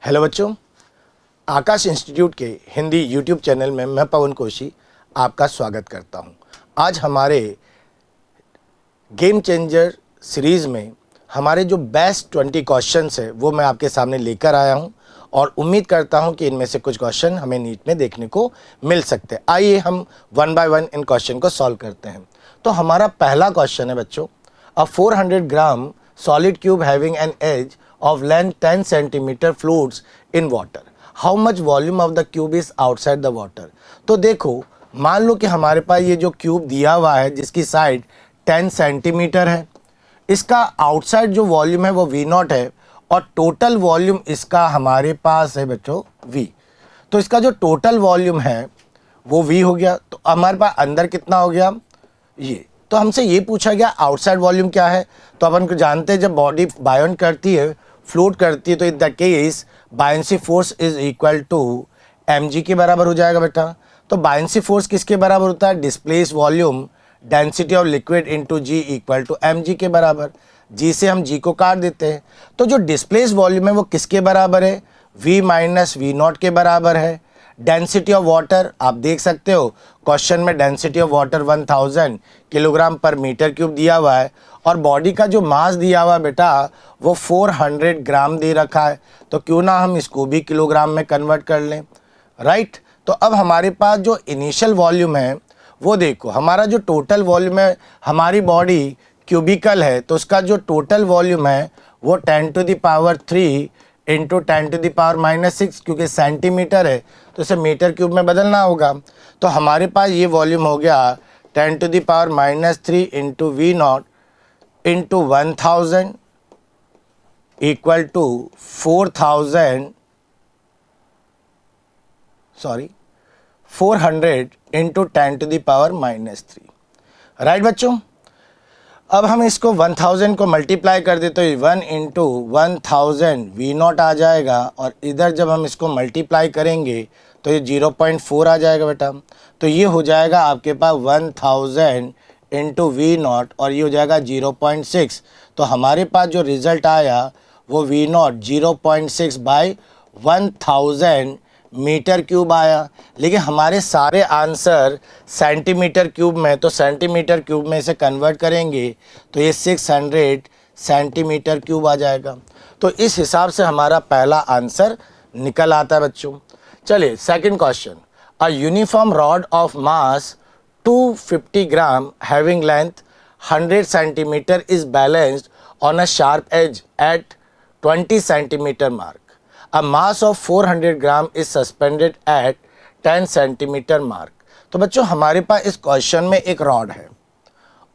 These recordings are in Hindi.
हेलो बच्चों, आकाश इंस्टीट्यूट के हिंदी यूट्यूब चैनल में मैं पवन कोशी आपका स्वागत करता हूं। आज हमारे गेम चेंजर सीरीज़ में हमारे जो बेस्ट 20 क्वेश्चंस है वो मैं आपके सामने लेकर आया हूं और उम्मीद करता हूं कि इनमें से कुछ क्वेश्चन हमें नीट में देखने को मिल सकते हैं। आइए हम one by one in question को सॉल्व करते हैं। तो हमारा पहला क्वेश्चन है बच्चों, अ 400 ग्राम solid cube having an edge of length 10 centimeter floats in water. How much volume of the cube is outside the water? तो देखो, मान लो कि हमारे पास ये जो क्यूब दिया हुआ है जिसकी साइड 10 सेंटीमीटर है, इसका आउटसाइड जो वॉल्यूम है वो V0 है और टोटल वॉल्यूम इसका हमारे पास है बच्चों V। तो इसका जो टोटल वॉल्यूम है वो V हो गया। तो हमारे पास अंदर कितना हो गया ये। तो हमसे ये पूछा गया आउटसाइड वॉल्यूम क्या है। तो अपन को जानते हैं जब बॉडी बायोन करती है, फ्लोट करती है, तो in the case buoyancy force is equal to mg के बराबर हो जाएगा बेटा। तो बायंसी फोर्स किसके बराबर होता है? Displace volume density of liquid into g equal to mg के बराबर। g से हम g को काट देते हैं। तो जो डिस्प्लेस वॉल्यूम है वो किसके बराबर है? v माइनस V0 के बराबर है। डेंसिटी ऑफ वाटर आप देख सकते हो, क्वेश्चन में डेंसिटी ऑफ वाटर 1000 किलोग्राम पर मीटर क्यूब दिया हुआ है और बॉडी का जो मास दिया हुआ है बेटा वो 400 ग्राम दे रखा है। तो क्यों ना हम इसको भी किलोग्राम में कन्वर्ट कर लें, राइट। तो अब हमारे पास जो इनिशियल वॉल्यूम है वो देखो, हमारा जो टोटल वॉल्यूम है, हमारी बॉडी क्यूबिकल है तो उसका जो टोटल वॉल्यूम है वो 10⁻³ इंटू 10⁻⁻⁶, क्योंकि सेंटीमीटर है तो इसे मीटर क्यूब में बदलना होगा। तो हमारे पास ये वॉल्यूम हो गया 10⁻³ into V0 into 1000 equal to 400 into 10⁻⁻3, right बच्चों। अब हम इसको 1000 को मल्टीप्लाई कर देते तो 1 इंटू 1000 V0 आ जाएगा और इधर जब हम इसको मल्टीप्लाई करेंगे तो ये 0.4 आ जाएगा बेटा। तो ये हो जाएगा आपके पास 1000 इंटू V0 और ये हो जाएगा 0.6। तो हमारे पास जो रिज़ल्ट आया वो V0 0.6 बाई 1000 मीटर क्यूब आया। लेकिन हमारे सारे आंसर सेंटीमीटर क्यूब में, तो सेंटीमीटर क्यूब में इसे कन्वर्ट करेंगे तो ये 600 सेंटीमीटर क्यूब आ जाएगा। तो इस हिसाब से हमारा पहला आंसर निकल आता है बच्चों। चलिए second question, a uniform rod of mass 250 gram having length 100 centimetre is balanced on a sharp edge at 20 centimetre mark. A mass of 400 gram is suspended at 10 centimetre mark. तो बच्चों हमारे पास इस क्वेश्चन में एक रॉड है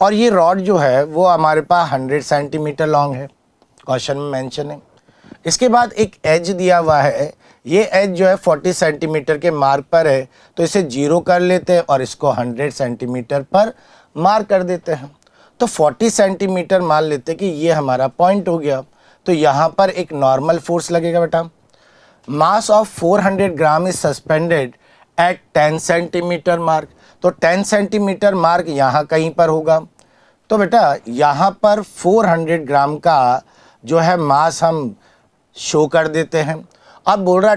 और ये रॉड जो है वो हमारे पास 100 सेंटीमीटर लॉन्ग है, क्वेश्चन में मेंशन है। इसके बाद एक एज दिया हुआ है, ये एज जो है 40 सेंटीमीटर के मार्क पर है, तो इसे 0 कर लेते हैं और इसको 100 सेंटीमीटर पर मार्क कर देते हैं। तो 40 सेंटीमीटर मान लेते हैं कि ये हमारा पॉइंट हो गया। तो यहाँ पर एक नॉर्मल फोर्स लगेगा बेटा। Mass of 400 gram is suspended at 10 centimetre mark. तो 10 सेंटीमीटर मार्क यहाँ कहीं पर होगा। तो बेटा यहाँ पर 400 ग्राम का जो है मास हम शो कर देते हैं। अब बोल रहा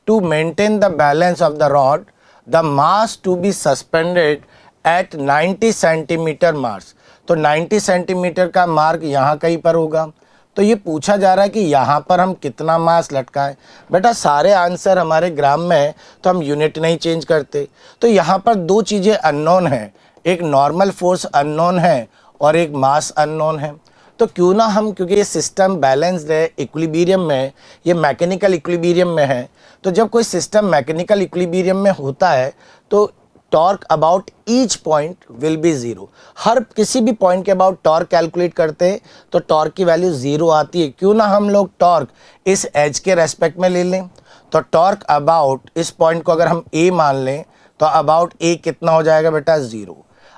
to maintain the balance of the rod the mass to be suspended at 90 centimetre marks. तो 90 सेंटीमीटर का मार्क यहाँ कहीं पर होगा। तो ये पूछा जा रहा है कि यहाँ पर हम कितना मास लटकाएं। बेटा सारे आंसर हमारे ग्राम में है तो हम यूनिट नहीं चेंज करते। तो यहाँ पर दो चीज़ें अननोन हैं, एक नॉर्मल फोर्स अननोन है और एक मास अननोन है। तो क्यों ना हम, क्योंकि ये सिस्टम बैलेंस्ड है, इक्विलिब्रियम में, ये मैकेनिकल इक्विलिब्रियम में है। तो जब कोई सिस्टम मैकेनिकल इक्विलिब्रियम में होता है तो torque about each point will be 0। हर किसी भी पॉइंट के अबाउट टॉर्क कैलकुलेट करते हैं तो टॉर्क की वैल्यू 0 आती है। क्यों ना हम लोग टॉर्क इस एज के रेस्पेक्ट में ले लें। तो टॉर्क अबाउट इस पॉइंट को अगर हम ए मान लें तो अबाउट ए कितना हो जाएगा बेटा? 0।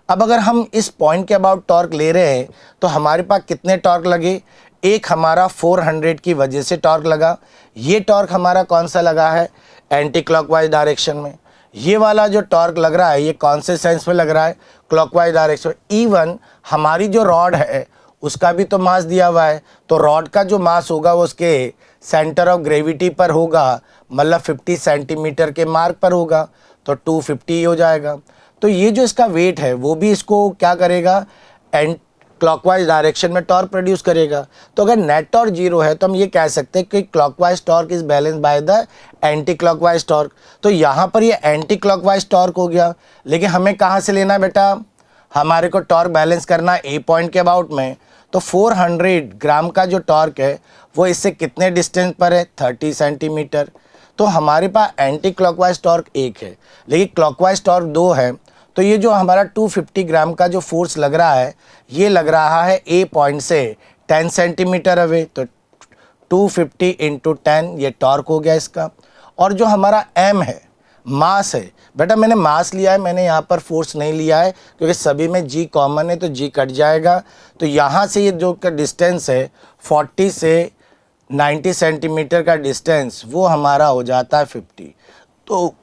अब अगर हम इस पॉइंट के अबाउट टॉर्क ले रहे हैं तो हमारे पास कितने टॉर्क लगे? एक हमारा 400 की वजह से टॉर्क लगा। ये टॉर्क हमारा कौन सा लगा है? एंटी क्लॉकवाइज डायरेक्शन में। ये वाला जो टॉर्क लग रहा है ये कौन से सेंस में लग रहा है? Clockwise direction. इवन हमारी जो रॉड है उसका भी तो मास दिया हुआ है, तो रॉड का जो मास होगा वो उसके सेंटर ऑफ ग्रेविटी पर होगा, मतलब 50 सेंटीमीटर के मार्क पर होगा, तो 250 हो जाएगा। तो ये जो इसका वेट है वो भी इसको क्या करेगा, एंड क्लॉकवाइज डायरेक्शन में टॉर्क प्रोड्यूस करेगा। तो अगर नेट टॉर्क जीरो है तो हम ये कह सकते हैं कि clockwise torque is balance by the anti clockwise torque. तो यहाँ पर ये एंटी क्लॉकवाइज टॉर्क हो गया, लेकिन हमें कहाँ से लेना है बेटा, हमारे को टॉर्क बैलेंस करना ए पॉइंट के अबाउट में। तो 400 ग्राम का जो टॉर्क है वो इससे कितने डिस्टेंस पर है, 30 सेंटीमीटर। तो हमारे पास एंटी क्लॉकवाइज टॉर्क एक है, लेकिन क्लॉकवाइज टॉर्क दो है। तो ये जो हमारा 250 ग्राम का जो फोर्स लग रहा है, ये लग रहा है ए पॉइंट से 10 सेंटीमीटर अवे। तो 250 इंटू 10 ये टॉर्क हो गया इसका। और जो हमारा एम है, मास है, बेटा मैंने मास लिया है, मैंने यहाँ पर फोर्स नहीं लिया है क्योंकि सभी में जी कॉमन है, तो जी कट जाएगा। तो यहाँ से ये जो का डिस्टेंस है 40 से 90 सेंटीमीटर का डिस्टेंस, वो हमारा हो जाता है 50। तो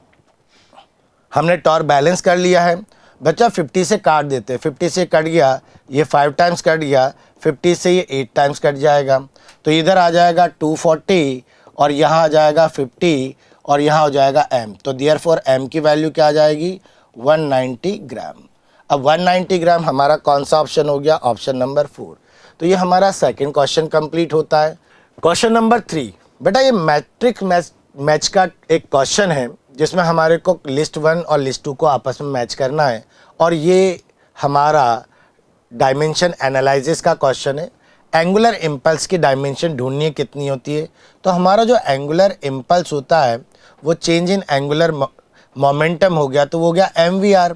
हमने टॉर्क बैलेंस कर लिया है। बच्चा 50 से काट देते हैं, 50 से कट गया, ये 5 टाइम्स कट गया, 50 से ये 8 टाइम्स कट जाएगा। तो इधर आ जाएगा 240 और यहाँ आ जाएगा 50 और यहाँ हो जाएगा m। तो देयरफॉर m की वैल्यू क्या आ जाएगी, 190 ग्राम। अब 190 ग्राम हमारा कौन सा ऑप्शन हो गया, ऑप्शन नंबर 4। तो ये हमारा सेकंड क्वेश्चन कंप्लीट होता है। क्वेश्चन नंबर 3, बेटा ये मैट्रिक्स मैच का एक क्वेश्चन है जिसमें हमारे को लिस्ट 1 और लिस्ट 2 को आपस में मैच करना है, और ये हमारा डायमेंशन एनालिसिस का क्वेश्चन है। एंगुलर इम्पल्स की डायमेंशन ढूंढनी है कितनी होती है। तो हमारा जो एंगुलर इम्पल्स होता है वो चेंज इन एंगुलर मोमेंटम हो गया, तो वो हो गया mvr।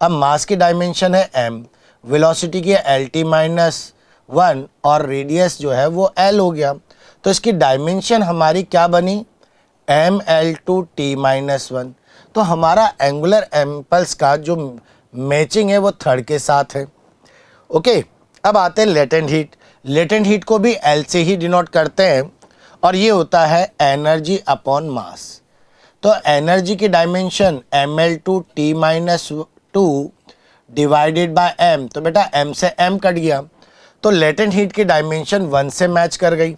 अब मास की डायमेंशन है m, वेलोसिटी की है lt-1 और रेडियस जो है वो l हो गया। तो इसकी डायमेंशन हमारी क्या बनी, ml/t-1। तो हमारा एंगुलर इम्पल्स का जो मैचिंग है वो थर्ड के साथ है। ओके, अब आते हैं लेटेंट हीट। लेटेंट हीट को भी L से ही डिनोट करते हैं और ये होता है एनर्जी अपॉन मास। तो एनर्जी की dimension ml/t-2 divided by m। तो बेटा m से m कट गया, तो लेटेंट हीट की डायमेंशन 1 से मैच कर गई।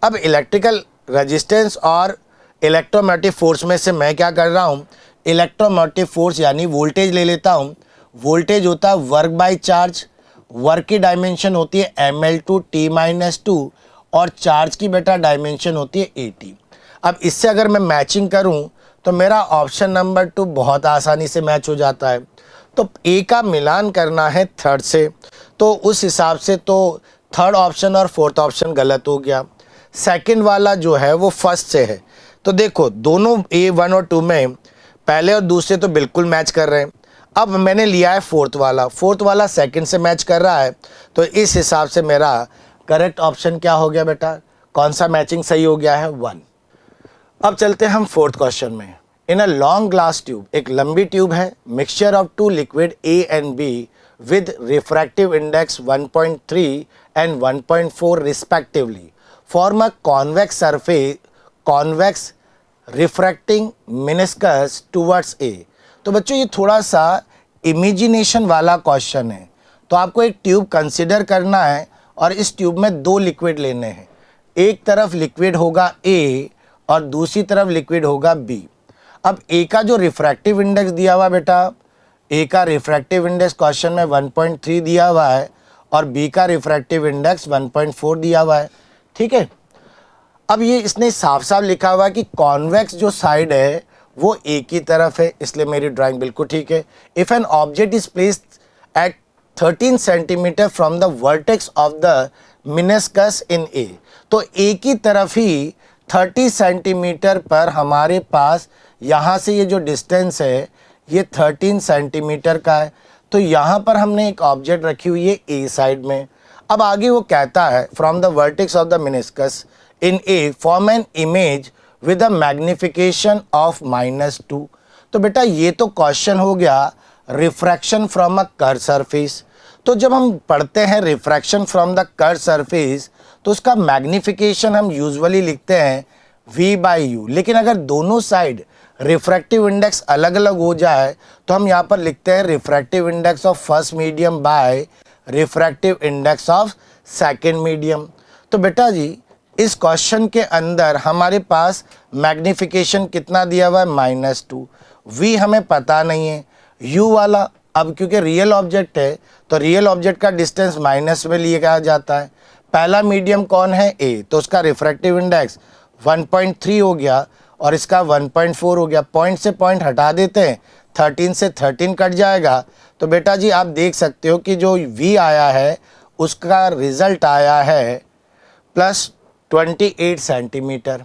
अब इलेक्ट्रिकल रेजिस्टेंस और इलेक्ट्रोमोटिव फोर्स में से मैं क्या कर रहा हूँ, इलेक्ट्रोमोटिव फोर्स यानी वोल्टेज ले लेता हूँ। वोल्टेज होता है वर्क बाय चार्ज, वर्क की डायमेंशन होती है ml/t-2 और चार्ज की बेटा डायमेंशन होती है at। अब इससे अगर मैं मैचिंग करूं तो मेरा ऑप्शन नंबर 2 बहुत आसानी से मैच हो जाता है। तो ए का मिलान करना है थर्ड से, तो उस हिसाब से तो थर्ड ऑप्शन और फोर्थ ऑप्शन गलत हो गया। सेकंड वाला जो है वो फर्स्ट से है। तो देखो दोनों A1 और 2 में पहले और दूसरे तो बिल्कुल मैच कर रहे हैं। अब मैंने लिया है फोर्थ वाला सेकंड से मैच कर रहा है। तो इस हिसाब से मेरा करेक्ट ऑप्शन क्या हो गया बेटा, कौन सा मैचिंग सही हो गया है, 1। अब चलते हैं हम फोर्थ क्वेश्चन में। इन अ लॉन्ग ग्लास ट्यूब, एक लंबी ट्यूब है, mixture of 2 liquid A and B with refractive index 1.3 and 1.4 respectively form a convex refracting meniscus towards A। तो बच्चों ये थोड़ा सा इमेजिनेशन वाला क्वेश्चन है। तो आपको एक ट्यूब कंसिडर करना है और इस ट्यूब में 2 लिक्विड लेने हैं। एक तरफ लिक्विड होगा A और दूसरी तरफ लिक्विड होगा B। अब A का जो रिफ्रैक्टिव इंडेक्स दिया हुआ बेटा, A का रिफ्रैक्टिव इंडेक्स क्वेश्चन में 1.3 दिया हुआ है और B का रिफ्रैक्टिव इंडेक्स 1.4 दिया हुआ है, ठीक है। अब ये इसने साफ साफ लिखा हुआ है कि कॉन्वेक्स जो साइड है वो A की तरफ है, इसलिए मेरी ड्राइंग बिल्कुल ठीक है। If an object is placed at 13 centimetre from the vertex of the meniscus in A, तो A की तरफ ही 30 सेंटीमीटर पर हमारे पास यहाँ से ये जो डिस्टेंस है ये 13 सेंटीमीटर का है। तो यहाँ पर हमने एक ऑब्जेक्ट रखी हुई है A साइड में। अब आगे वो कहता है from the vertex of the meniscus in A form an image with a magnification of -2। तो बेटा ये तो क्वेश्चन हो गया refraction from a curve surface. तो जब हम पढ़ते हैं refraction from the curve surface तो उसका मैग्निफिकेशन हम यूजुअली लिखते हैं V/U। लेकिन अगर दोनों साइड रिफ्रैक्टिव इंडेक्स अलग अलग हो जाए तो हम यहाँ पर लिखते हैं refractive index of first medium by refractive index of second medium. तो बेटा जी इस क्वेश्चन के अंदर हमारे पास मैग्निफिकेशन कितना दिया हुआ है -2, v हमें पता नहीं है, u वाला अब क्योंकि रियल ऑब्जेक्ट है तो रियल ऑब्जेक्ट का डिस्टेंस माइनस में लिया जाता है। पहला मीडियम कौन है a, तो उसका रिफ्रैक्टिव इंडेक्स 1.3 हो गया और इसका 1.4 हो गया। पॉइंट से पॉइंट हटा देते हैं, 13 से 13 कट जाएगा। तो बेटा जी आप देख सकते हो कि जो v आया है उसका रिजल्ट आया है +28 सेंटीमीटर।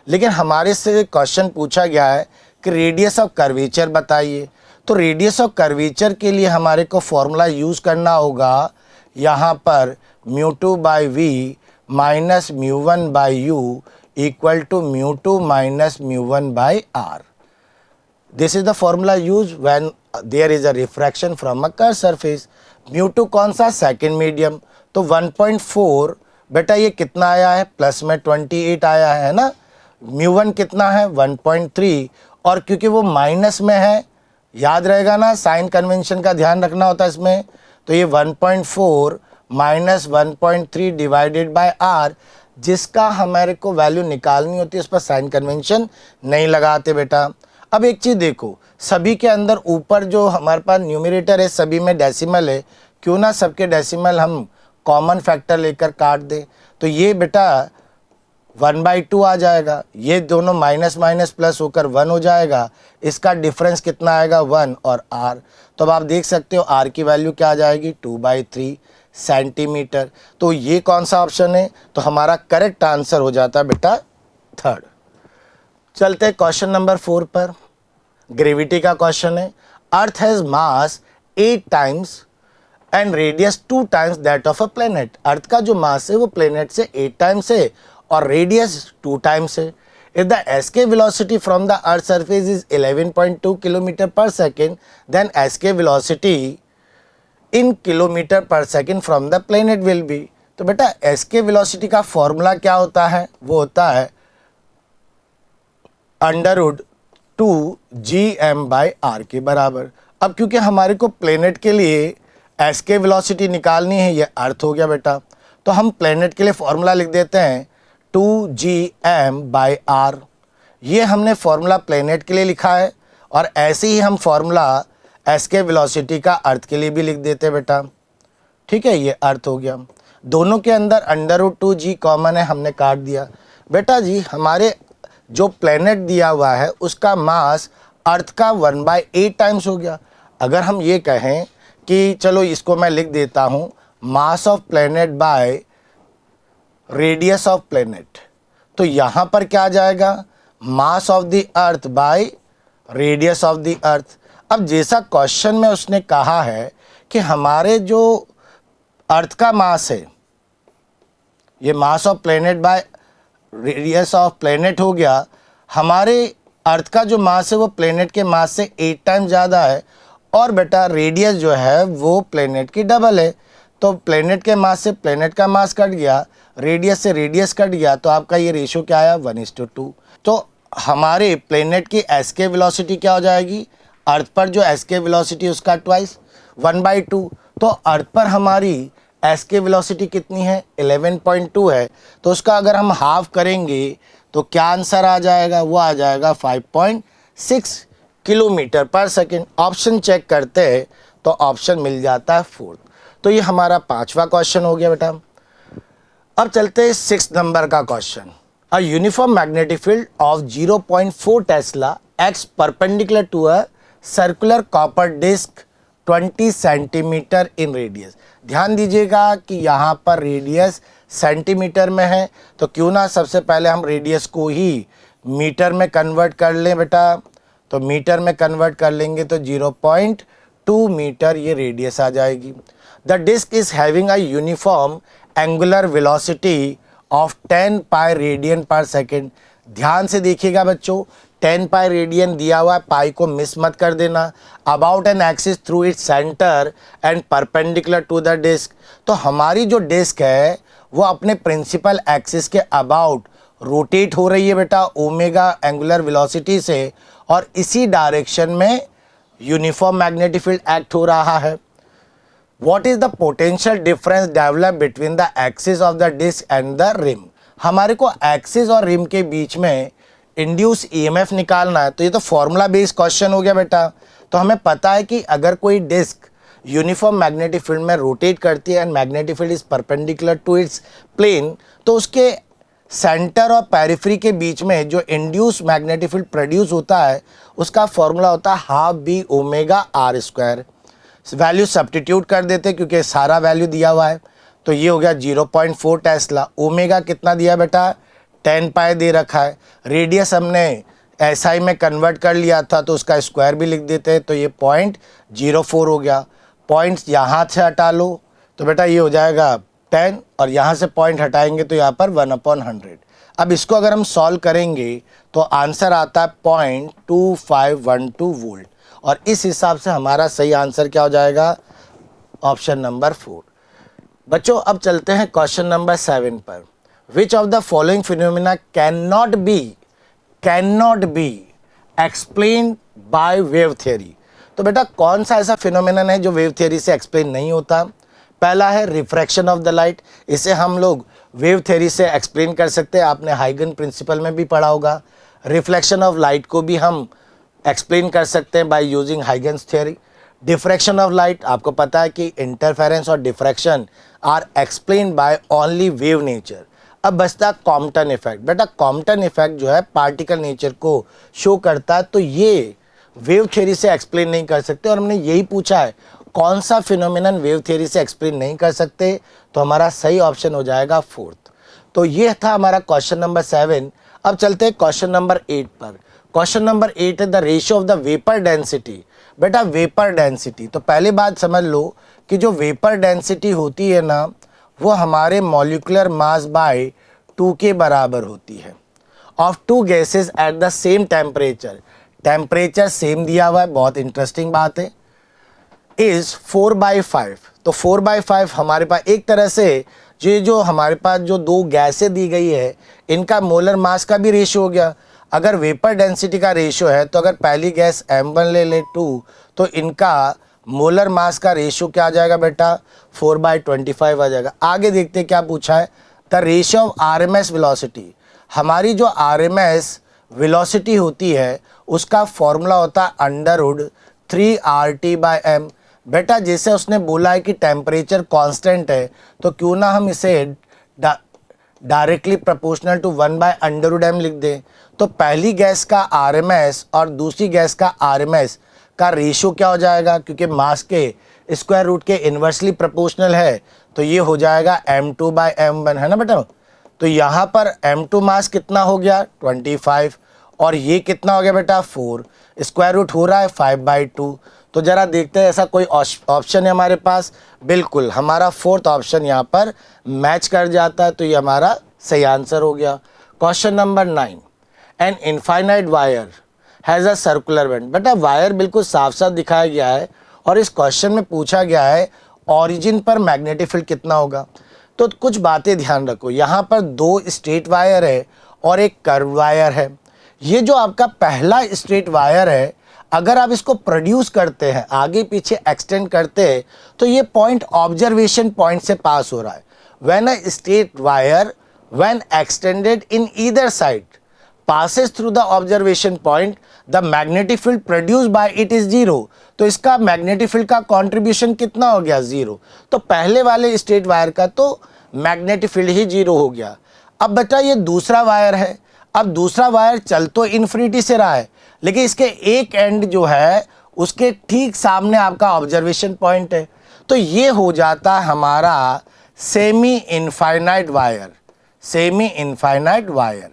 लेकिन हमारे से क्वेश्चन पूछा गया है कि रेडियस ऑफ कर्वेचर बताइए। तो रेडियस ऑफ कर्वेचर के लिए हमारे को फॉर्मूला यूज़ करना होगा यहाँ पर μ2/v minus μ1/u equal to μ2 minus μ1/r। This is the formula use when there is a refraction from a curve surface. μ2 कौन सा, सेकेंड मीडियम, तो 1.4 बेटा ये कितना आया है, प्लस में 28 आया है ना। μ1 कितना है 1.3 और क्योंकि वो माइनस में है, याद रहेगा ना, साइन कन्वेंशन का ध्यान रखना होता है इसमें। तो ये 1.4 माइनस 1.3 डिवाइडेड बाय r, जिसका हमारे को वैल्यू निकालनी होती है उस पर साइन कन्वेंशन नहीं लगाते बेटा। अब एक चीज़ देखो, सभी के अंदर ऊपर जो हमारे पास न्यूमरेटर है सभी में डेसिमल है, क्यों ना सबके डेसिमल हम कॉमन फैक्टर लेकर काट दें। तो ये बेटा 1/2 आ जाएगा, ये दोनों माइनस माइनस प्लस होकर 1 हो जाएगा, इसका डिफरेंस कितना आएगा 1 और r। तो अब आप देख सकते हो r की वैल्यू क्या आ जाएगी 2/3 सेंटीमीटर। तो ये कौन सा ऑप्शन है, तो हमारा करेक्ट आंसर हो जाता है बेटा थर्ड। चलते हैं क्वेश्चन नंबर 4 पर। ग्रेविटी का क्वेश्चन है, earth has mass 8 times and radius 2 times that of a planet. Earth का जो मास है वो प्लेनेट से 8 टाइम्स है और रेडियस 2 टाइम्स है। If the escape velocity from the earth surface is 11.2 kilometre per second, then escape velocity in kilometre per second from the planet will be. तो बेटा एस्केप वेलोसिटी का फॉर्मूला क्या होता है, वो होता है √2gm/r के बराबर। अब क्योंकि हमारे को प्लेनेट के लिए एस्केप वेलोसिटी निकालनी है, ये अर्थ हो गया बेटा, तो हम प्लेनेट के लिए फॉर्मूला लिख देते हैं 2gm/r। ये हमने फॉर्मूला प्लेनेट के लिए लिखा है और ऐसे ही हम फॉर्मूला एस्केप वेलोसिटी का अर्थ के लिए भी लिख देते हैं बेटा। ठीक है, ये अर्थ हो गया। दोनों के अंदर √2g कॉमन है, हमने काट दिया। बेटा जी हमारे जो प्लेनेट दिया हुआ है उसका मास अर्थ का 1/8 टाइम्स हो गया। अगर हम ये कहें कि चलो इसको मैं लिख देता हूँ mass of planet by radius of planet, तो यहाँ पर क्या आ जाएगा, mass of the earth by radius of the earth. अब जैसा क्वेश्चन में उसने कहा है कि हमारे जो अर्थ का मास है, ये mass of planet by radius of planet हो गया, हमारे अर्थ का जो मास है वो प्लेनेट के मास से 8 टाइम ज़्यादा है और बेटा रेडियस जो है वो प्लेनेट की डबल है। तो प्लेनेट के मास से प्लेनेट का मास कट गया, रेडियस से रेडियस कट गया, तो आपका ये रेशो क्या आया 1:2। तो हमारे प्लेनेट की एस्केप वेलोसिटी क्या हो जाएगी, अर्थ पर जो एस्केप वेलोसिटी उसका ट्वाइस 1/2। तो अर्थ पर हमारी एस्केप वेलोसिटी कितनी है 11.2 है, तो उसका अगर हम हाफ करेंगे तो क्या आंसर आ जाएगा, वो आ जाएगा 5.6 kilometre per second. Option check करते हैं तो ऑप्शन मिल जाता है 4। तो ये हमारा 5वां क्वेश्चन हो गया बेटा। अब चलते हैं 6 नंबर का question. A uniform magnetic field of 0.4 tesla exists perpendicular to a circular copper disc 20 centimetre in radius. ध्यान दीजिएगा कि यहाँ पर रेडियस सेंटीमीटर में है, तो क्यों ना सबसे पहले हम रेडियस को ही मीटर में कन्वर्ट कर लें बेटा। तो मीटर में कन्वर्ट कर लेंगे तो 0.2 मीटर ये रेडियस आ जाएगी। The disc is having a uniform angular velocity of 10 pi radian per second. ध्यान से देखिएगा बच्चों, 10 पाई रेडियन दिया हुआ है, पाई को मिस मत कर देना। About an axis through its centre and perpendicular to the disc. तो हमारी जो डिस्क है वो अपने प्रिंसिपल एक्सिस के अबाउट रोटेट हो रही है बेटा ओमेगा एंगुलर वेलोसिटी से, और इसी डायरेक्शन में यूनिफॉर्म मैग्नेटिक फील्ड एक्ट हो रहा है। What is the potential difference developed between the axis of the disc and the rim? हमारे को एक्सिस और रिम के बीच में इंड्यूस ईएमएफ निकालना है, तो ये तो फॉर्मूला बेस्ड क्वेश्चन हो गया बेटा। तो हमें पता है कि अगर कोई डिस्क यूनिफॉर्म मैग्नेटिक फील्ड में रोटेट करती है and magnetic field is perpendicular to its plane, तो उसके सेंटर और पेरिफेरी के बीच में जो इंड्यूस मैग्नेटिक फील्ड प्रोड्यूस होता है उसका फॉर्मूला होता है half B omega R square. Value substitute कर देते क्योंकि सारा वैल्यू दिया हुआ है, तो ये हो गया 0.4 टेस्ला। ओमेगा कितना दिया बेटा, 10 पाई दे रखा है। रेडियस हमने एसआई में कन्वर्ट कर लिया था तो उसका स्क्वायर भी लिख देते हैं, तो ये 0.04 हो गया। पॉइंट्स यहाँ से हटा लो तो बेटा ये हो जाएगा 10 और यहाँ से पॉइंट हटाएंगे तो यहाँ पर 1/100। अब इसको अगर हम सॉल्व करेंगे तो आंसर आता है 0.2512 वोल्ट, और इस हिसाब से हमारा सही आंसर क्या हो जाएगा, ऑप्शन नंबर 4। बच्चों अब चलते हैं क्वेश्चन नंबर 7 पर। Which of the following phenomena can not be explain by wave theory. तो बेटा कौन सा ऐसा फिनोमिनन है जो वेव थियरी से एक्सप्लेन नहीं होता। पहला है रिफ्रैक्शन ऑफ द लाइट, इसे हम लोग वेव थियरी से एक्सप्लेन कर सकते हैं, आपने हाइगन प्रिंसिपल में भी पढ़ा होगा। रिफ्लेक्शन ऑफ लाइट को भी हम एक्सप्लेन कर सकते हैं by using Huygens theory. Diffraction of light आपको पता है कि इंटरफेरेंस और diffraction are explain by only wave nature. अब बचता कॉम्पटन इफेक्ट। बेटा कॉम्पटन इफेक्ट जो है पार्टिकल नेचर को शो करता है, तो ये वेव थ्योरी से एक्सप्लेन नहीं कर सकते, और हमने यही पूछा है कौन सा फिनोमिनन वेव थ्योरी से एक्सप्लेन नहीं कर सकते, तो हमारा सही ऑप्शन हो जाएगा 4th। तो ये था हमारा क्वेश्चन नंबर 7। अब चलते हैं क्वेश्चन नंबर 8 पर। क्वेश्चन नंबर 8 है the ratio of the vapour density. बेटा वेपर डेंसिटी, तो पहली बात समझ लो कि जो वेपर डेंसिटी होती है ना, वो हमारे मॉलिक्यूलर मास बाय 2 के बराबर होती है of 2 gases at the same temperature. Temperature same दिया हुआ है, बहुत इंटरेस्टिंग बात है, इज 4/5। तो 4/5 हमारे पास एक तरह से जो हमारे पास जो 2 गैसें दी गई है इनका मोलर मास का भी रेशियो हो गया। अगर वेपर डेंसिटी का रेशियो है तो अगर पहली गैस m1 ले ले 2, तो इनका मोलर मास का रेशियो क्या आ जाएगा बेटा, 4/25 आ जाएगा। आगे देखते क्या पूछा है, the ratio of RMS velocity. हमारी जो RMS वेलोसिटी होती है उसका फॉर्मूला होता है √3RT/m। बेटा जैसे उसने बोला है कि टेम्परेचर कांस्टेंट है, तो क्यों ना हम इसे डायरेक्टली प्रोपोर्शनल टू 1/√m लिख दें। तो पहली गैस का RMS और दूसरी गैस का RMS का रेशियो क्या हो जाएगा, क्योंकि मास के स्क्वायर रूट के इन्वर्सली प्रोपोर्शनल है, तो ये हो जाएगा m2/m1, है ना बेटा। तो यहाँ पर m2 मास कितना हो गया 25, और ये कितना हो गया बेटा 4, स्क्वायर रूट हो रहा है 5/2। तो जरा देखते हैं ऐसा कोई ऑप्शन है हमारे पास, बिल्कुल हमारा 4th ऑप्शन यहाँ पर मैच कर जाता है, तो ये हमारा सही आंसर हो गया। Question number 9, an infinite wire has a circular bend. बेटा वायर बिल्कुल साफ साफ दिखाया गया है, और इस क्वेश्चन में पूछा गया है ऑरिजिन पर मैग्नेटिक फील्ड कितना होगा। तो कुछ बातें ध्यान रखो, यहाँ पर 2 स्ट्रेट वायर है और एक कर्व वायर है। ये जो आपका पहला स्ट्रेट वायर है, अगर आप इसको प्रोड्यूस करते हैं, आगे पीछे एक्सटेंड करते हैं, तो ये पॉइंट ऑब्जर्वेशन पॉइंट से पास हो रहा है। When a straight wire when extended in either side passes through the observation point, the magnetic field produced by it is 0। तो इसका मैग्नेटिक फील्ड का कंट्रीब्यूशन कितना हो गया 0। तो पहले वाले स्ट्रेट वायर का तो मैग्नेटिक फील्ड ही 0 हो गया। अब बेटा ये दूसरा वायर है, अब दूसरा वायर चल तो इन्फिनिटी से रहा है, लेकिन इसके एक एंड जो है उसके ठीक सामने आपका ऑब्जर्वेशन पॉइंट है, तो ये हो जाता है हमारा semi infinite wire. Semi infinite wire,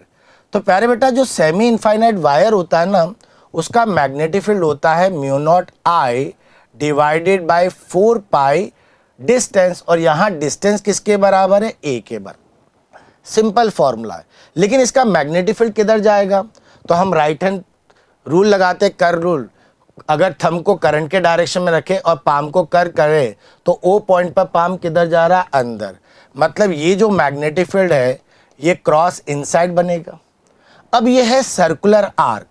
तो प्यारे बेटा जो सेमी इनफाइनाइट वायर होता है ना, उसका मैग्नेटिक फील्ड होता है μ0I डिवाइडेड बाय 4 डिस्टेंस, और यहाँ डिस्टेंस किसके बराबर है, a के बराबर। सिंपल फॉर्मूला है, लेकिन इसका मैग्नेटिक फील्ड किधर जाएगा, तो हम राइट हैंड रूल लगाते, कर रूल। अगर थंब को करंट के डायरेक्शन में रखे और पाम को कर करे, तो ओ पॉइंट पर पाम किधर जा रहा है, अंदर। मतलब ये जो मैग्नेटिक फील्ड है ये क्रॉस इनसाइड बनेगा। अब ये है सर्कुलर आर्क,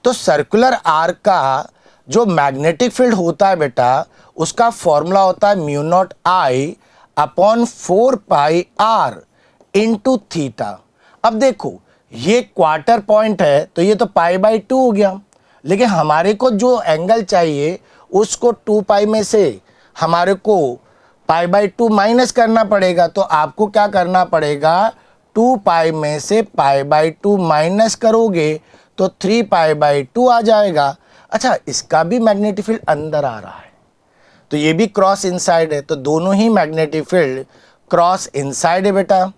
तो सर्कुलर आर्क का जो मैग्नेटिक फील्ड होता है बेटा, उसका फॉर्मूला होता है μ0I/4πr इंटू थीटा। अब देखो ये क्वार्टर पॉइंट है तो ये तो π/2 हो गया, लेकिन हमारे को जो एंगल चाहिए उसको 2π में से हमारे को π/2 माइनस करना पड़ेगा। तो आपको क्या करना पड़ेगा, 2π में से π/2 माइनस करोगे तो 3π/2 आ जाएगा। अच्छा, इसका भी मैग्नेटिक फील्ड अंदर आ रहा है तो ये भी क्रॉस इनसाइड है, तो दोनों ही मैग्नेटिक फील्ड क्रॉस इनसाइड है बेटा।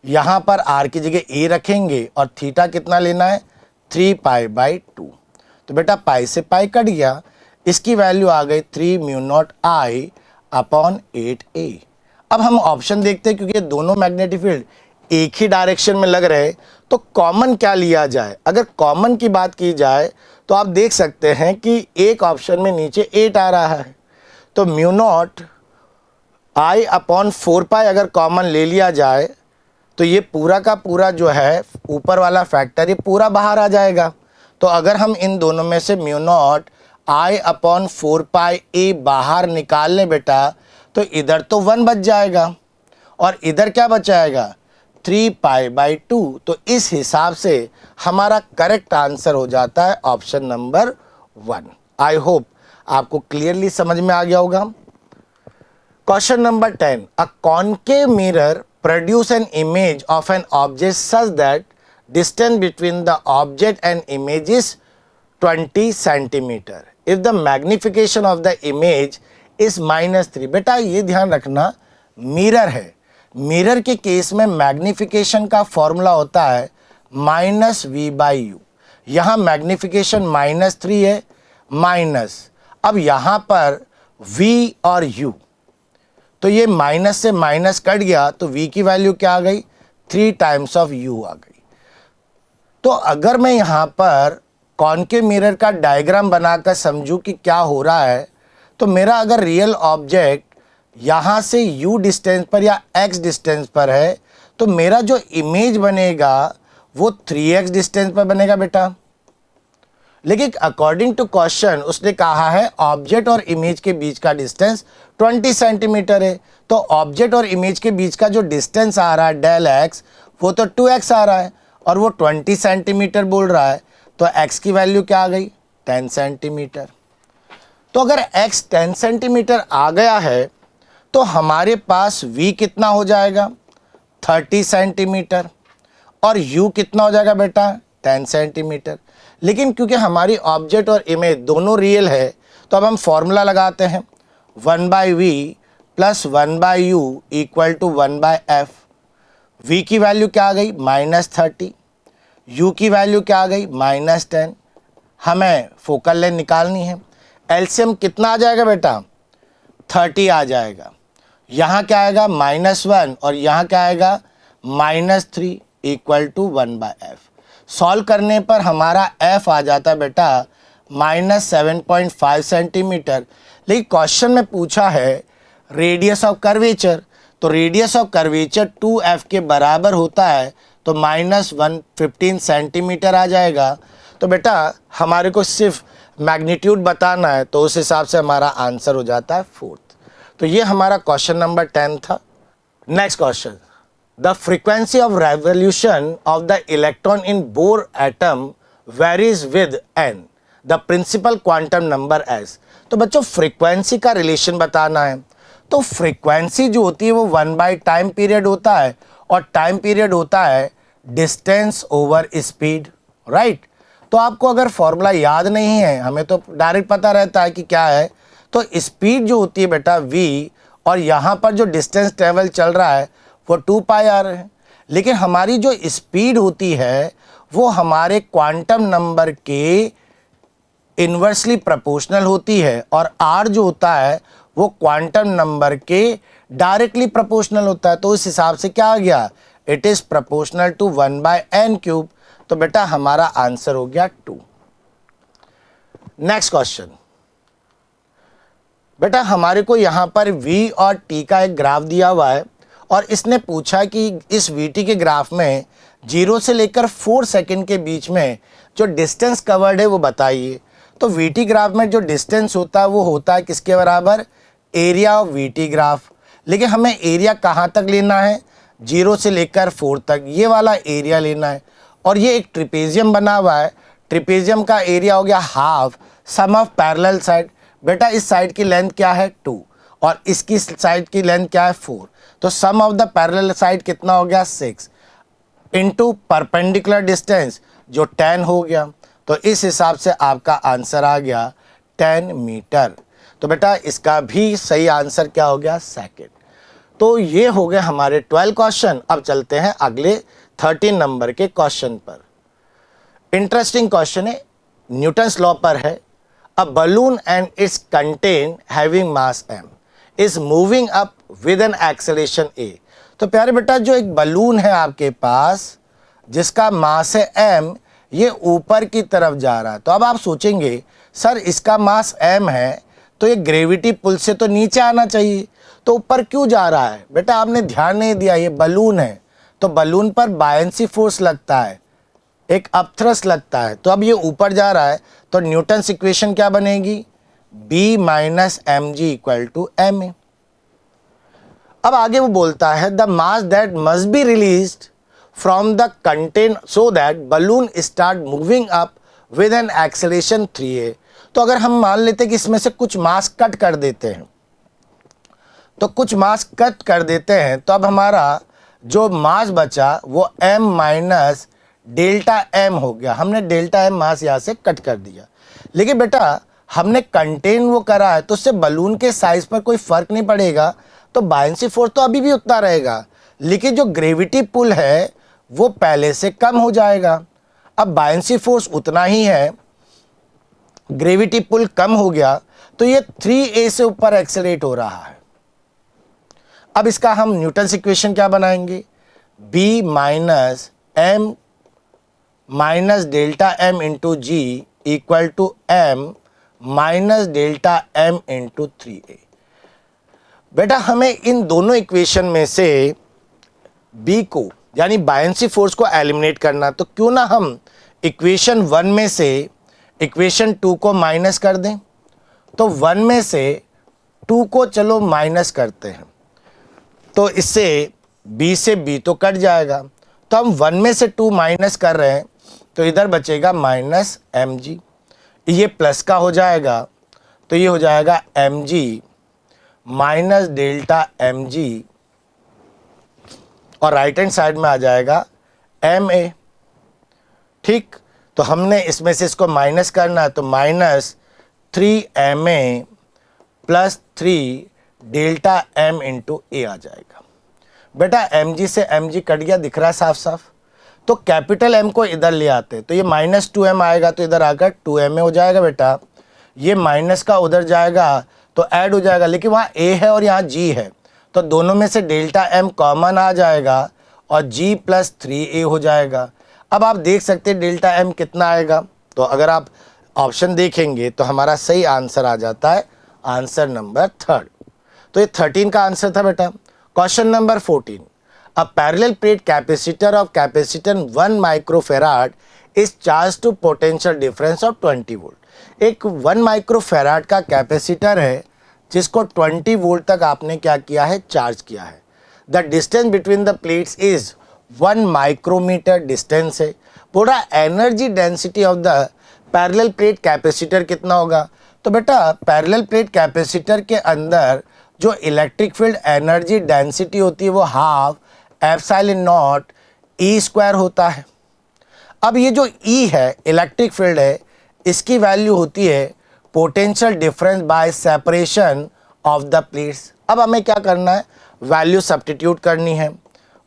यहां पर r की जगह a रखेंगे और थीटा कितना लेना है, 3π/2। तो बेटा पाई से पाई कट गया, इसकी वैल्यू आ गई 3μ0I/8a। अब हम ऑप्शन देखते हैं, क्योंकि दोनों मैग्नेटिक फील्ड एक ही डायरेक्शन में लग रहे तो कॉमन क्या लिया जाए। अगर कॉमन की बात की जाए तो आप देख सकते हैं कि एक ऑप्शन में नीचे 8 आ रहा है, तो μ0I/4π अगर कॉमन ले लिया जाए तो ये पूरा का पूरा जो है ऊपर वाला फैक्टर ये पूरा बाहर आ जाएगा। तो अगर हम इन दोनों में से μ0I/4πa बाहर निकाल लें बेटा तो इधर तो 1 बच जाएगा और इधर क्या बचाएगा, 3π/2। तो इस हिसाब से हमारा करेक्ट आंसर हो जाता है ऑप्शन नंबर 1। आई होप आपको क्लियरली समझ में आ गया होगा। Question number 10, a concave mirror produce an image of an object such that distance between the object and image is 20 centimeter if the magnification of the image is -3। बेटा ये ध्यान रखना, मिरर है, मिरर के केस में मैग्निफिकेशन का फॉर्मूला होता है -v/u। यहाँ मैग्निफिकेशन -3 है, माइनस, अब यहाँ पर v और u, तो ये माइनस से माइनस कट गया तो v की वैल्यू क्या आ गई, 3 टाइम्स ऑफ u आ गई। तो अगर मैं यहाँ पर कॉन्केव मिरर का डायग्राम बनाकर समझूं कि क्या हो रहा है, तो मेरा अगर रियल ऑब्जेक्ट यहाँ से u डिस्टेंस पर या x डिस्टेंस पर है तो मेरा जो इमेज बनेगा वो 3x डिस्टेंस पर बनेगा बेटा। लेकिन अकॉर्डिंग टू क्वेश्चन उसने कहा है ऑब्जेक्ट और इमेज के बीच का डिस्टेंस 20 सेंटीमीटर है, तो ऑब्जेक्ट और इमेज के बीच का जो डिस्टेंस आ रहा है डेल एक्स वो तो 2x आ रहा है और वो 20 सेंटीमीटर बोल रहा है, तो x की वैल्यू क्या आ गई, 10 सेंटीमीटर। तो अगर x 10 सेंटीमीटर आ गया है तो हमारे पास v कितना हो जाएगा, 30 सेंटीमीटर, और u कितना हो जाएगा बेटा, 10 सेंटीमीटर। लेकिन क्योंकि हमारी ऑब्जेक्ट और इमेज दोनों रियल है तो अब हम फॉर्मूला लगाते हैं, 1/v plus 1/u equal to 1/f। v की वैल्यू क्या आ गई, -30, u की वैल्यू क्या आ गई, -10। हमें फोकल लेंथ निकालनी है, एलसीएम कितना आ जाएगा बेटा, 30 आ जाएगा। यहाँ क्या आएगा, -1 और यहाँ क्या आएगा, -3 इक्वल टू 1/f। सॉल्व करने पर हमारा f आ जाता है बेटा -7.5 सेंटीमीटर। लेकिन क्वेश्चन में पूछा है रेडियस ऑफ कर्वेचर, तो रेडियस ऑफ कर्वेचर 2f के बराबर होता है, तो -115 सेंटीमीटर आ जाएगा। तो बेटा हमारे को सिर्फ मैग्नीट्यूड बताना है तो उस हिसाब से हमारा आंसर हो जाता है 4th। तो ये हमारा क्वेश्चन नंबर 10 था। Next question, the frequency of revolution of the electron in Bohr atom varies with n, the principal quantum number s। तो बच्चों फ्रीक्वेंसी का रिलेशन बताना है, तो फ्रीक्वेंसी जो होती है वो 1/टाइम पीरियड होता है और टाइम पीरियड होता है डिस्टेंस ओवर स्पीड, राइट। तो आपको अगर फॉर्मूला याद नहीं है, हमें तो डायरेक्ट पता रहता है कि क्या है, तो स्पीड जो होती है बेटा v और यहाँ पर जो डिस्टेंस ट्रेवल चल रहा है वो 2πr है। लेकिन हमारी जो स्पीड होती है वो हमारे क्वांटम नंबर के इन्वर्सली प्रोपोर्शनल होती है और r जो होता है वो क्वांटम नंबर के डायरेक्टली प्रोपोर्शनल होता है। तो उस हिसाब से क्या आ गया, it is proportional to 1/n³। तो बेटा हमारा आंसर हो गया 2। नेक्स्ट क्वेश्चन, बेटा हमारे को यहाँ पर v और t का एक ग्राफ दिया हुआ है और इसने पूछा कि इस vt के ग्राफ में 0 से लेकर 4 सेकंड के बीच में जो डिस्टेंस कवर्ड है वो बताइए। तो vt ग्राफ में जो डिस्टेंस होता है वो होता है किसके बराबर, एरिया ऑफ vt ग्राफ। लेकिन हमें एरिया कहाँ तक लेना है, 0 से लेकर 4 तक ये वाला एरिया लेना है। और ये एक ट्रिपेजियम बना हुआ है, ट्रिपेजियम का एरिया हो गया half sum of parallel side. बेटा इस साइड की लेंथ क्या है 2 और इसकी साइड की लेंथ क्या है 4, तो सम ऑफ द पैरेलल साइड कितना हो गया 6 इनटू परपेंडिकुलर डिस्टेंस जो 10 हो गया। तो इस हिसाब से आपका आंसर आ गया 10 मीटर। तो बेटा इसका भी सही आंसर क्या हो गया सेकंड। तो ये हो गए हमारे 12 क्वेश्चन। अब चलते हैं अगले 13 नंबर के क्वेश्चन पर। इंटरेस्टिंग क्वेश्चन है, न्यूटन्स लॉ पर है। A balloon and it's contain having mass m is moving up with an acceleration a। तो प्यारे बेटा जो एक बलून है आपके पास जिसका मास है m, ये ऊपर की तरफ जा रहा है। तो अब आप सोचेंगे सर इसका मास m है तो ये ग्रेविटी पुल से तो नीचे आना चाहिए, तो ऊपर क्यों जा रहा है? बेटा आपने ध्यान नहीं दिया, ये बलून है तो बलून पर बायंसी फोर्स लगता है, एक अपथ्रस्ट लगता है। तो अब ये ऊपर जा रहा है तो न्यूटन्स इक्वेशन क्या बनेगी? B minus m g equal to m a. अब आगे वो बोलता है the mass that must be released from the content so that balloon start moving up with an acceleration 3a। तो अगर हम मान लेते हैं कि इसमें से कुछ मास कट कर देते हैं, तो कुछ मास कट कर देते हैं, तो अब हमारा जो मास बचा वो m माइनस डेल्टा m हो गया। हमने डेल्टा m मास यहाँ से कट कर दिया, लेकिन बेटा हमने कंटेन वो करा है तो उससे बलून के साइज पर कोई फर्क नहीं पड़ेगा, तो बायंसी फोर्स तो अभी भी उतना रहेगा, लेकिन जो ग्रेविटी पुल है वो पहले से कम हो जाएगा। अब बायंसी फोर्स उतना ही है, ग्रेविटी पुल कम हो गया, तो ये 3a से ऊपर एक्सेलरेट हो रहा है। अब इसका हम न्यूटन्स इक्वेशन क्या बनाएंगे? B minus m minus delta m into g equal to m minus delta m into 3a। बेटा हमें इन दोनों इक्वेशन में से B को यानी बायंसी फोर्स को एलिमिनेट करना, तो क्यों ना हम इक्वेशन 1 में से इक्वेशन 2 को माइनस कर दें। तो 1 में से 2 को चलो माइनस करते हैं, तो इससे B से B तो कट जाएगा। तो हम 1 में से 2 माइनस कर रहे हैं, तो इधर बचेगा माइनस एम जी, ये प्लस का हो जाएगा, तो ये हो जाएगा m g minus delta m g, और राइट हैंड साइड में आ जाएगा एम ए। ठीक, तो हमने इसमें से इसको माइनस करना है, तो minus 3ma plus 3 delta m into A आ जाएगा। बेटा mg से mg कट गया, दिख रहा है साफ साफ। तो कैपिटल M को इधर ले आते, तो ये माइनस 2m आएगा, तो इधर आकर 2ma हो जाएगा। बेटा ये माइनस का उधर जाएगा तो ऐड हो जाएगा, लेकिन वहाँ a है और यहाँ g है, तो दोनों में से डेल्टा m कॉमन आ जाएगा और g प्लस 3a हो जाएगा। अब आप देख सकते हैं डेल्टा m कितना आएगा, तो अगर आप ऑप्शन देखेंगे तो हमारा सही आंसर आ जाता है आंसर नंबर 3। तो ये 13 का आंसर था बेटा। Question number 14, a parallel plate capacitor of capacitance 1 microfarad is charge to potential difference of 20 volt. एक 1 माइक्रोफेराड का कैपेसिटर है जिसको 20 वोल्ट तक आपने क्या किया है, चार्ज किया है। The distance between the plates is 1 micrometre distance है। पूरा energy density of the parallel plate capacitor कितना होगा? तो बेटा पैरेलल प्लेट कैपेसिटर के अंदर जो इलेक्ट्रिक फील्ड एनर्जी डेंसिटी होती है वो half epsilon not E square होता है। अब ये जो ई है इलेक्ट्रिक फील्ड है, इसकी वैल्यू होती है potential difference bye separation of the plates. अब हमें क्या करना है, वैल्यू सब्स्टिट्यूट करनी है।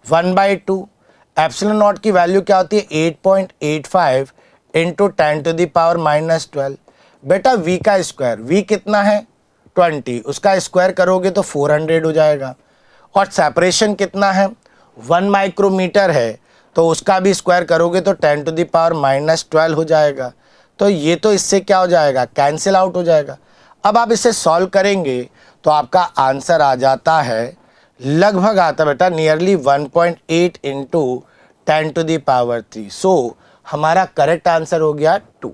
1/2 एप्सिलॉन नॉट की वैल्यू क्या होती है 8.85 इंटू 10⁻⁻12। बेटा v का स्क्वायर, v कितना है 20, उसका स्क्वायर करोगे तो 400 हो जाएगा। और सेपरेशन कितना है 1 माइक्रोमीटर है, तो उसका भी स्क्वायर करोगे तो 10⁻⁻12 हो जाएगा। तो ये तो इससे क्या हो जाएगा, कैंसिल आउट हो जाएगा। अब आप इसे सॉल्व करेंगे तो आपका आंसर आ जाता है, लगभग आता बेटा नियरली 1.8 इंटू 10⁻3। सो हमारा करेक्ट आंसर हो गया 2।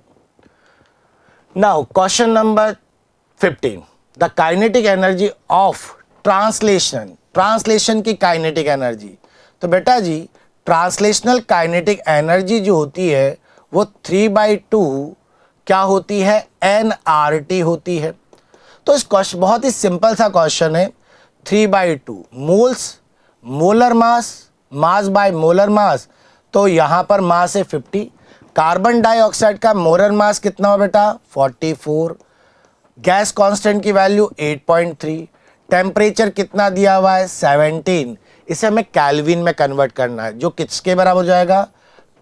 Now question number 15, the kinetic energy of translation. Translation की काइनेटिक एनर्जी, तो बेटा जी ट्रांसलेशनल काइनेटिक एनर्जी जो होती है वो 3/2 क्या होती है, nRT होती है। तो इस क्वेश्चन बहुत ही सिंपल सा क्वेश्चन है, 3/2 moles, molar mass, mass by molar mass, तो यहां पर मास है 50। कार्बन डाइऑक्साइड का मोलर मास कितना हो बेटा 44। गैस कांस्टेंट की वैल्यू 8.3। टेम्परेचर कितना दिया हुआ है 17। इसे हमें केल्विन में कन्वर्ट करना है, जो किसके बराबर हो जाएगा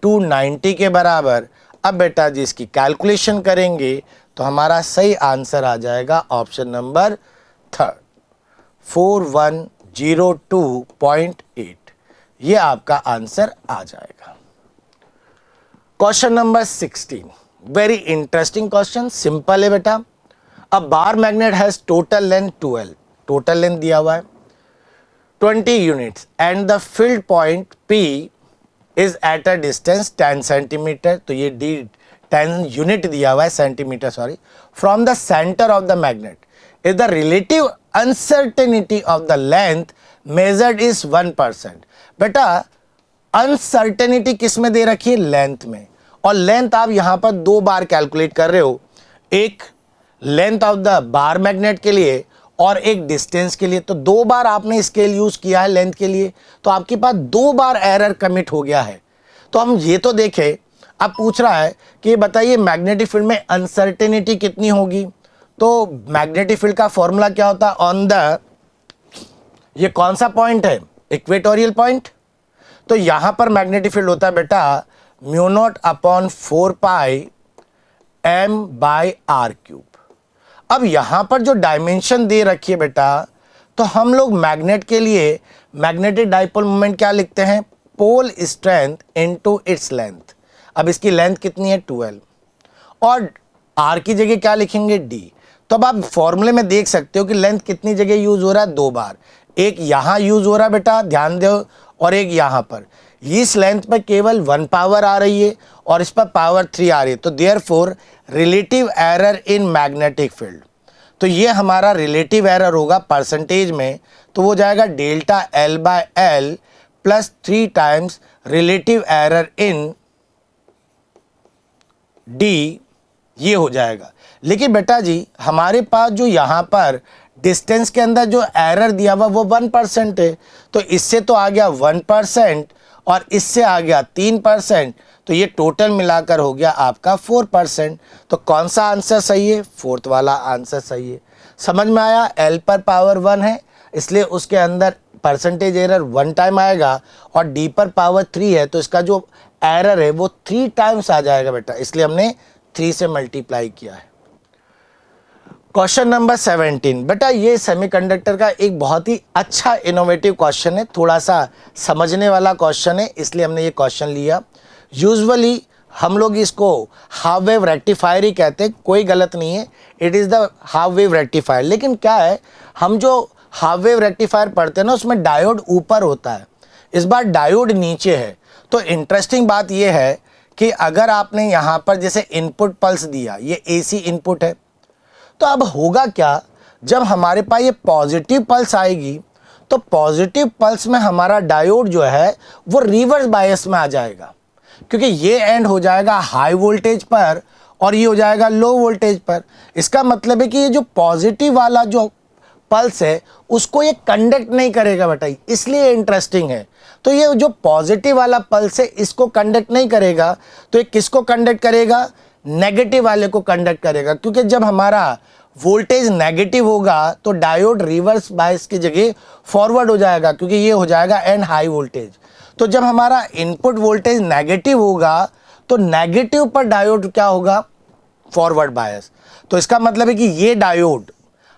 290 के बराबर। अब बेटा जी इसकी कैलकुलेशन करेंगे तो हमारा सही आंसर आ जाएगा ऑप्शन नंबर 3, 4102.8। ये आपका आंसर आ जाएगा। Question number 16, very interesting question, simple है बेटा। A bar magnet has total length 12, total length दिया हुआ है 20 units and the field point P is at a distance 10 centimetre, तो ये डी 10 यूनिट दिया हुआ है, centimetre sorry, from the centre of the magnet is the relative uncertainty of the length measured is 1%। बेटा अनसर्टेनिटी किस में दे रखी है, लेंथ में, और लेंथ आप यहां पर 2 बार कैलकुलेट कर रहे हो, एक length of the bar magnet के लिए और एक डिस्टेंस के लिए। तो 2 बार आपने स्केल यूज किया है लेंथ के लिए, तो आपके पास 2 बार एरर कमिट हो गया है। तो हम ये तो देखें, अब पूछ रहा है कि बताइए मैग्नेटिक फील्ड में अनसर्टेनिटी कितनी होगी। तो मैग्नेटिक फील्ड का फॉर्मूला क्या होता है, ऑन द, ये कौन सा पॉइंट है, इक्वेटोरियल पॉइंट, तो यहां पर मैग्नेटिक फील्ड होता है बेटा μ0/4π m/r³। अब यहां पर जो डायमेंशन दे रखी है बेटा, तो हम लोग मैग्नेट के लिए मैग्नेटिक डाइपोल मोमेंट क्या लिखते हैं, pole strength into its length. अब इसकी लेंथ कितनी है 12, और r की जगह क्या लिखेंगे d। तो अब आप फॉर्मूले में देख सकते हो कि लेंथ कितनी जगह यूज हो रहा है, 2 बार, एक यहां यूज हो रहा है बेटा ध्यान दो, और एक यहां पर। इस लेंथ पर केवल 1 पावर आ रही है और इस पर पावर 3 आ रही है, तो therefore relative error in magnetic field, तो ये हमारा रिलेटिव एरर होगा परसेंटेज में, तो वो जाएगा delta L/L plus 3 times relative error in D, ये हो जाएगा। लेकिन बेटा जी हमारे पास जो यहाँ पर डिस्टेंस के अंदर जो एरर दिया हुआ वो 1% है, तो इससे तो आ गया 1% और इससे आ गया 3%, तो ये टोटल मिलाकर हो गया आपका 4%। तो कौन सा आंसर सही है, 4th वाला आंसर सही है। समझ में आया, L पर पावर 1 है इसलिए उसके अंदर परसेंटेज एरर 1 टाइम आएगा, और D पर पावर 3 है तो इसका जो एरर है वो 3 टाइम्स आ जाएगा बेटा, इसलिए हमने 3 से मल्टीप्लाई किया है। क्वेश्चन नंबर 17, बेटा ये सेमीकंडक्टर का एक बहुत ही अच्छा इनोवेटिव क्वेश्चन है, थोड़ा सा समझने वाला क्वेश्चन है, इसलिए हमने ये क्वेश्चन लिया। यूजुअली हम लोग इसको हाफ वेव रेक्टिफायर ही कहते हैं, कोई गलत नहीं है, it is the half wave rectifier. लेकिन क्या है, हम जो हाफ वेव रेक्टिफायर पढ़ते हैं ना उसमें डायोड ऊपर होता है, इस बार डायोड नीचे है। तो इंटरेस्टिंग बात यह है कि अगर आपने यहाँ पर जैसे इनपुट पल्स दिया, ये AC इनपुट है, तो अब होगा क्या, जब हमारे पास ये पॉजिटिव पल्स आएगी तो पॉजिटिव पल्स में हमारा डायोड जो है वो रिवर्स बायस में आ जाएगा, क्योंकि ये एंड हो जाएगा हाई वोल्टेज पर और ये हो जाएगा लो वोल्टेज पर। इसका मतलब है कि ये जो पॉजिटिव वाला जो पल्स है उसको ये कंडक्ट नहीं करेगा बेटा, इसलिए इंटरेस्टिंग है। तो ये जो पॉजिटिव वाला पल्स है इसको कंडक्ट नहीं करेगा, तो ये किसको कंडक्ट करेगा, नेगेटिव वाले को कंडक्ट करेगा, क्योंकि जब हमारा वोल्टेज नेगेटिव होगा तो डायोड रिवर्स बायस की जगह फॉरवर्ड हो जाएगा, क्योंकि ये हो जाएगा एंड हाई वोल्टेज। तो जब हमारा इनपुट वोल्टेज नेगेटिव होगा तो नेगेटिव पर डायोड क्या होगा, फॉरवर्ड बायस। तो इसका मतलब है कि ये डायोड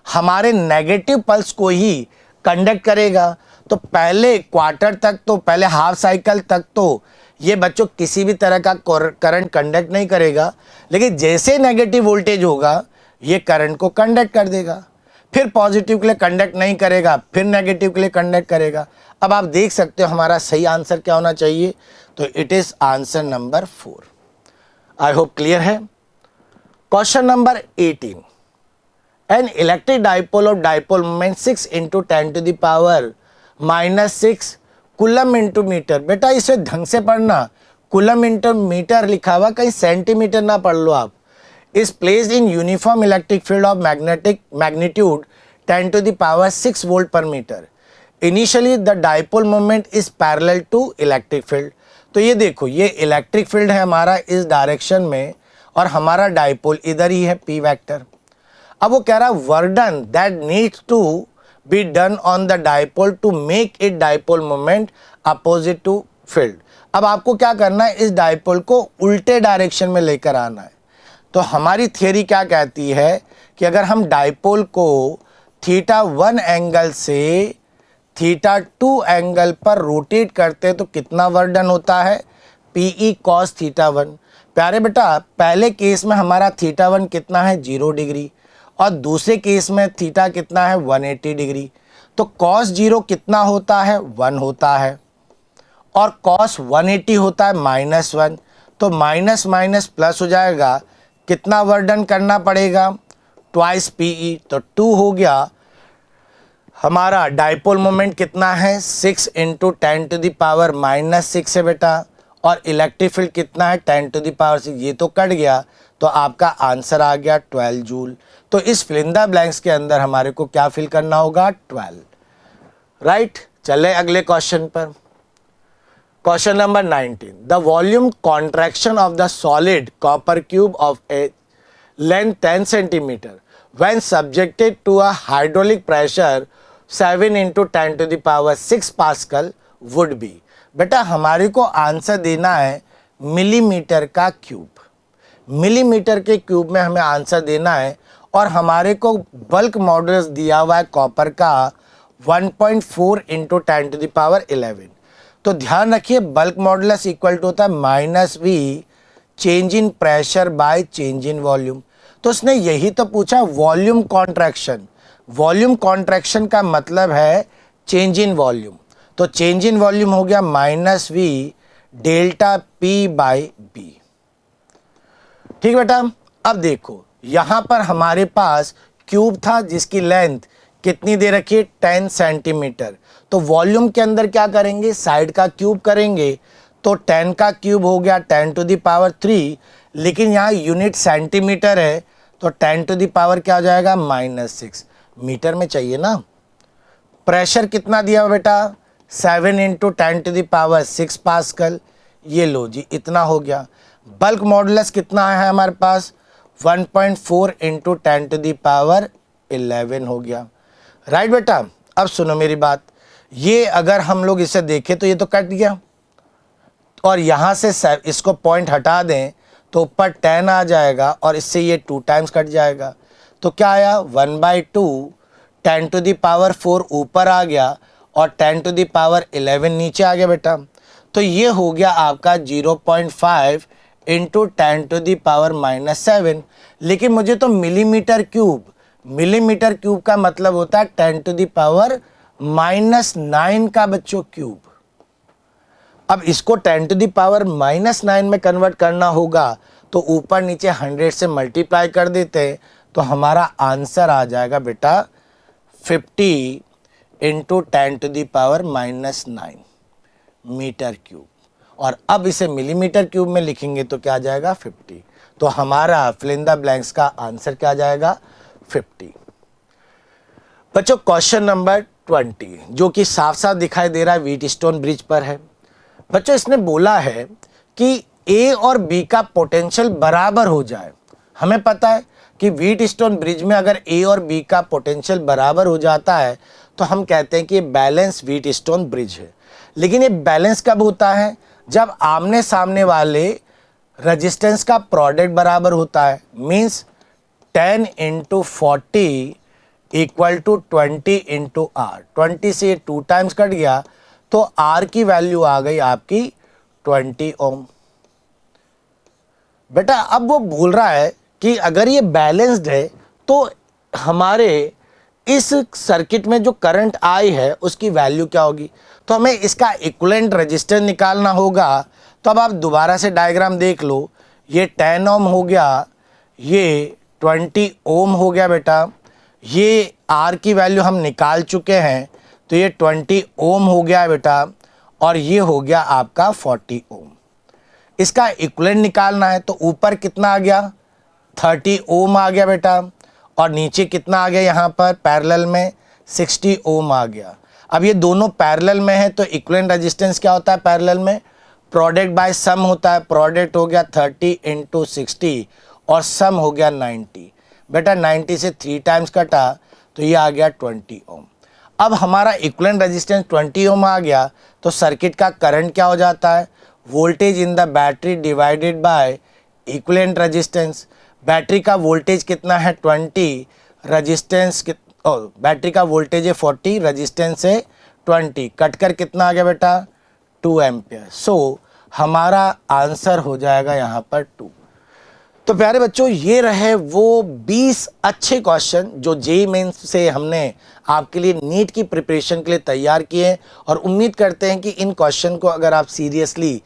हमारे नेगेटिव पल्स को ही कंडक्ट करेगा। तो पहले क्वार्टर तक, तो पहले हाफ साइकिल तक तो ये बच्चों किसी भी तरह का करंट कंडक्ट नहीं करेगा, लेकिन जैसे नेगेटिव वोल्टेज होगा ये करंट को कंडक्ट कर देगा, फिर पॉजिटिव के लिए कंडक्ट नहीं करेगा, फिर नेगेटिव के लिए कंडक्ट करेगा। अब आप देख सकते हो हमारा सही आंसर क्या होना चाहिए, तो it is answer number 4। I hope clear है। Question number 18, an electric dipole of dipole moment 6 × 10⁻⁻⁶ coulomb into metre. बेटा इसे ढंग से पढ़ना, कुलम इंटू मीटर लिखा हुआ, कहीं सेंटीमीटर ना पढ़ लो आप। Is placed in uniform electric field of magnetic magnitude 10⁻6 volt per metre. Initially the dipole moment is parallel to electric field. तो ये देखो, ये इलेक्ट्रिक फील्ड है हमारा इस डायरेक्शन में, और हमारा डाइपोल इधर ही है पी वेक्टर। अब वो कह रहा है work done that needs to be done on the dipole to make it dipole moment opposite to field. अब आपको क्या करना है, इस डाइपोल को उल्टे डायरेक्शन में लेकर आना है। तो हमारी थियरी क्या कहती है कि अगर हम डाइपोल को θ1 एंगल से θ2 एंगल पर रोटेट करते हैं तो कितना वर्क डन होता है, PE cos θ1। प्यारे बेटा पहले केस में हमारा θ1 कितना है 0 डिग्री, और दूसरे केस में थीटा कितना है 180 डिग्री। तो cos 0 कितना होता है 1 होता है, और cos 180 होता है -1। तो माइनस माइनस प्लस हो जाएगा, कितना वर्क डन करना पड़ेगा, ट्वाइस PE। तो 2 हो गया। हमारा डाइपोल मोमेंट कितना है 6 × 10⁻⁻6 है बेटा, और इलेक्ट्रिक फील्ड कितना है 10⁻6। ये तो कट गया, तो आपका आंसर आ गया 12 जूल। तो इस फिल इन द ब्लैंक्स के अंदर हमारे को क्या फिल करना होगा 12, राइट। चले अगले क्वेश्चन पर। Question number 19, the volume contraction of the solid copper cube of a length 10 centimetre when subjected to a hydraulic pressure 7 × 10⁻6 pascal would be. बेटा हमारे को आंसर देना है मिलीमीटर का क्यूब, मिलीमीटर के क्यूब में हमें आंसर देना है, और हमारे को बल्क मॉडुलस दिया हुआ है कॉपर का 1.4 × 10⁻11। तो ध्यान रखिए बल्क मॉडुलस इक्वल टू होता है -v change in pressure by change in volume. तो उसने यही तो पूछा वॉल्यूम कॉन्ट्रैक्शन। वॉल्यूम कॉन्ट्रैक्शन का मतलब है चेंज इन वॉल्यूम। तो चेंज इन वॉल्यूम हो गया -v डेल्टा P/B। ठीक बेटा। अब देखो यहाँ पर हमारे पास क्यूब था जिसकी लेंथ कितनी दे रखी है 10 सेंटीमीटर। तो वॉल्यूम के अंदर क्या करेंगे, साइड का क्यूब करेंगे। तो 10 का क्यूब हो गया 10⁻3, लेकिन यहाँ यूनिट सेंटीमीटर है, तो 10⁻ क्या हो जाएगा -6 मीटर में चाहिए ना। प्रेशर कितना दिया बेटा 7 × 10⁻6 पास्कल। ये लो जी इतना हो गया। बल्क मॉडुलस कितना है हमारे पास 1.4 × 10⁻11 हो गया, राइट बेटा। अब सुनो मेरी बात, ये अगर हम लोग इसे देखें तो ये तो कट गया, और यहाँ से इसको पॉइंट हटा दें तो ऊपर 10 आ जाएगा, और इससे ये 2 टाइम्स कट जाएगा। तो क्या आया 1/2 10⁻4 ऊपर आ गया, और 10⁻11 नीचे आ गया बेटा। तो ये हो गया आपका 0.5 × 10⁻⁻7। लेकिन मुझे तो मिलीमीटर क्यूब, मिलीमीटर क्यूब का मतलब होता है 10⁻⁻9 का बच्चों क्यूब। अब इसको 10⁻⁻9 में कन्वर्ट करना होगा, तो ऊपर नीचे 100 से मल्टीप्लाई कर देते हैं, तो हमारा आंसर आ जाएगा बेटा 50 × 10⁻⁻9 मीटर क्यूब। और अब इसे मिलीमीटर क्यूब में लिखेंगे तो क्या आ जाएगा 50। तो हमारा फिल इन द ब्लैंक्स का आंसर क्या आ जाएगा 50। बच्चों क्वेश्चन नंबर 20 जो कि साफ साफ दिखाई दे रहा है व्हीटस्टोन ब्रिज पर है। बच्चों इसने बोला है कि ए और बी का पोटेंशियल बराबर हो जाए। हमें पता है कि व्हीटस्टोन ब्रिज में अगर ए और बी का पोटेंशियल बराबर हो जाता है तो हम कहते हैं कि ये बैलेंस व्हीटस्टोन ब्रिज है। लेकिन ये बैलेंस कब होता है, जब आमने सामने वाले रेजिस्टेंस का प्रोडक्ट बराबर होता है। Means 10 × 40 equal to 20 × R। 20 से 2 टाइम्स कट गया, तो R की वैल्यू आ गई आपकी 20 ओम। बेटा अब वो बोल रहा है कि अगर ये बैलेंस्ड है तो हमारे इस सर्किट में जो करंट आई है उसकी वैल्यू क्या होगी। तो हमें इसका इक्विवेलेंट रेजिस्टेंस निकालना होगा। तो अब आप दोबारा से डायग्राम देख लो, ये 10 ओम हो गया, ये 20 ओम हो गया बेटा। ये R की वैल्यू हम निकाल चुके हैं, तो ये 20 ओम हो गया बेटा। और ये हो गया आपका 40 ओम। इसका इक्विवेलेंट निकालना है तो ऊपर कितना आ गया 30 ओम आ गया बेटा, और नीचे कितना आ गया यहाँ पर पैरेलल में 60 ओम आ गया। अब ये दोनों पैरेलल में है तो इक्विवेलेंट रेजिस्टेंस क्या होता है पैरेलल में, प्रोडक्ट बाय सम होता है। प्रोडक्ट हो गया 30 इंटू 60 और सम हो गया 90। बेटा 90 से 3 टाइम्स कटा तो ये आ गया 20 ओम। अब हमारा इक्विवेलेंट रेजिस्टेंस 20 ओम आ गया तो सर्किट का करंट क्या हो जाता है, voltage in the battery divided by equivalent resistance. Battery का वोल्टेज कितना है 20, रेजिस्टेंस बैटरी का वोल्टेज है 40, रेजिस्टेंस है 20, कट कर कितना आ गया बेटा 2 एम्पियर। सो हमारा आंसर हो जाएगा यहाँ पर 2। तो प्यारे बच्चों ये रहे वो 20 अच्छे क्वेश्चन जो जेईई मेंस से हमने आपके लिए नीट की प्रिपरेशन के लिए तैयार किए, और उम्मीद करते हैं कि इन क्वेश्चन को अगर आप सीरियसली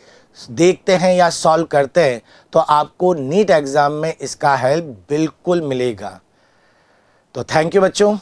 देखते हैं या सॉल्व करते हैं तो आपको नीट एग्जाम में इसका हेल्प बिल्कुल मिलेगा। तो थैंक यू बच्चों।